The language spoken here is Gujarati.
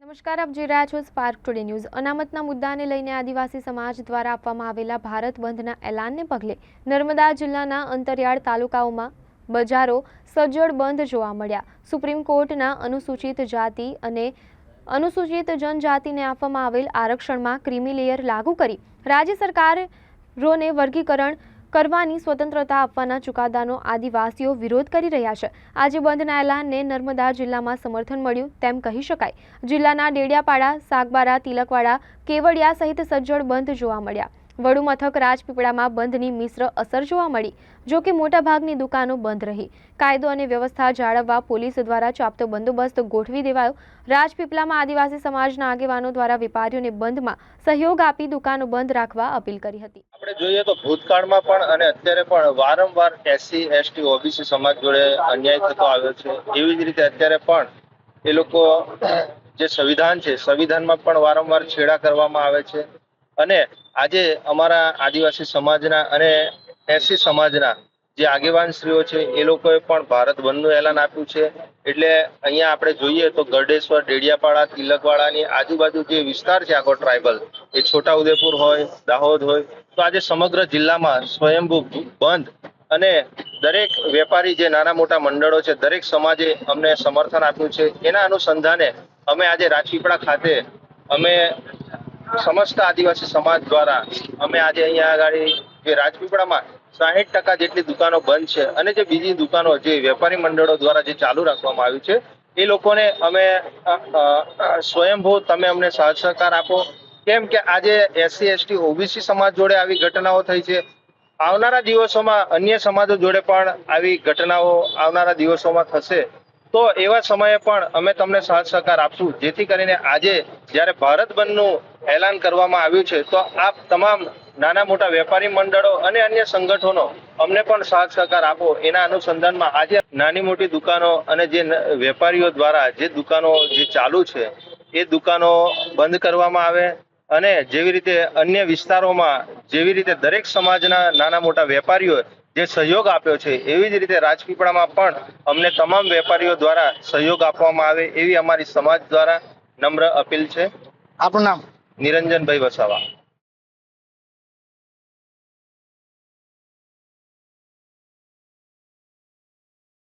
નમસ્કાર, આપ જોઈ રહ્યા છો સ્પાર્ક ટુડે ન્યૂઝ। અનામતના મુદ્દાને લઈને આદિવાસી સમાજ દ્વારા આપવામાં આવેલા ભારત બંધના એલાનને પગલે નર્મદા જિલ્લાના અંતરિયાળ તાલુકાઓમાં બજારો સજ્જડ બંધ જોવા મળ્યા। સુપ્રીમ કોર્ટના અનુસૂચિત જાતિ અને અનુસૂચિત જનજાતિને આપવામાં આવેલ આરક્ષણમાં ક્રીમી લેયર લાગુ કરી રાજ્ય સરકારોને વર્ગીકરણ કરવાની સ્વતંત્રતા આપવાના ચુકાદાનો આદિવાસીઓ વિરોધ કરી રહ્યા છે। આજે બંધના એલાનને નર્મદા જિલ્લામાં સમર્થન મળ્યું તેમ કહી શકાય। જિલ્લાના ડેડિયાપાડા, સાગબારા, તિલકવાડા, કેવડિયા સહિત સજ્જડ બંધ જોવા મળ્યા। વડુ મથક રાજપીપળામાં બંધની મિશ્ર અસર જોવા મળી, જો કે મોટાભાગની દુકાનો બંધ રહી। કાયદો અને વ્યવસ્થા જાળવવા પોલીસ દ્વારા ચાપતો બંદોબસ્ત ગોઠવી દેવાયો। રાજપીપળામાં આદિવાસી સમાજના આગેવાનો દ્વારા વેપારીઓને બંધમાં સહયોગ આપી દુકાનો બંધ રાખવા અપીલ કરી હતી। આપણે જોઈએ તો ભૂતકાળમાં પણ અને અત્યારે પણ વારંવાર એસસી, એસટી, ઓબીસી સમાજ જોડે અન્યાય થતો આવ્યો છે। એવી જ રીતે અત્યારે પણ એ લોકો જે સંવિધાન છે, સંવિધાનમાં પણ વારંવાર છેડા કરવામાં આવે છે અને આજે અમારા આદિવાસી સમાજના અને એસસી સમાજના જે આગેવાનશ્રીઓ છે એ લોકોએ પણ ભારત બંધનું એલાન આપ્યું છે। એટલે અહીંયા આપણે જોઈએ તો ગરડેશ્વર, ડેડિયાપાડા, તિલકવાડાની આજુબાજુ જે વિસ્તાર છે આખો ટ્રાઇબલ, એ છોટાઉદેપુર હોય, દાહોદ હોય, તો આજે સમગ્ર જિલ્લામાં સ્વયંભૂ બંધ અને દરેક વેપારી જે નાના મોટા મંડળો છે, દરેક સમાજે અમને સમર્થન આપ્યું છે। એના અનુસંધાને અમે આજે રાજપીપળા ખાતે અમે સમસ્ત આદિવાસી સમાજ દ્વારા અમે આજે અહીંયા આગળ જે રાજપીપળામાં 60% જેટલી દુકાનો બંધ છે અને જે બીજી દુકાનો જે વેપારી મંડળો દ્વારા જે ચાલુ રાખવામાં આવ્યું છે એ લોકોને અમે સ્વયંભૂ તમે અમને સાથ સહકાર આપો, કેમ કે આજે એસસી, એસટી, ઓબીસી સમાજ જોડે આવી ઘટનાઓ થઈ છે। આવનારા દિવસોમાં અન્ય સમાજો જોડે પણ આવી ઘટનાઓ આવનારા દિવસોમાં થશે, તો એવા સમયે પણ અમે તમને સાથ સહકાર આપશું, જેથી કરીને આજે જ્યારે ભારત બંધનું એલાન કરવામાં આવ્યું છે તો આપ તમામ નાના મોટા વેપારી મંડળો અને અન્ય સંગઠનો અમને પણ સાથ સહકાર આપો। એના અનુસંધાનમાં આજે નાની મોટી દુકાનો અને જે વેપારીઓ દ્વારા જે દુકાનો જે ચાલુ છે એ દુકાનો બંધ કરવામાં આવે અને જેવી રીતે અન્ય વિસ્તારોમાં જેવી રીતે દરેક સમાજના નાના મોટા વેપારીઓ જે સહયોગ આપ્યો છે, એવી જ રીતે રાજપીપળામાં પણ અમને તમામ વેપારીઓ દ્વારા સહયોગ આપવામાં આવે એવી અમારી સમાજ દ્વારા નમ્ર અપીલ છે। આપનું નામ? નિરંજનભાઈ વસાવા।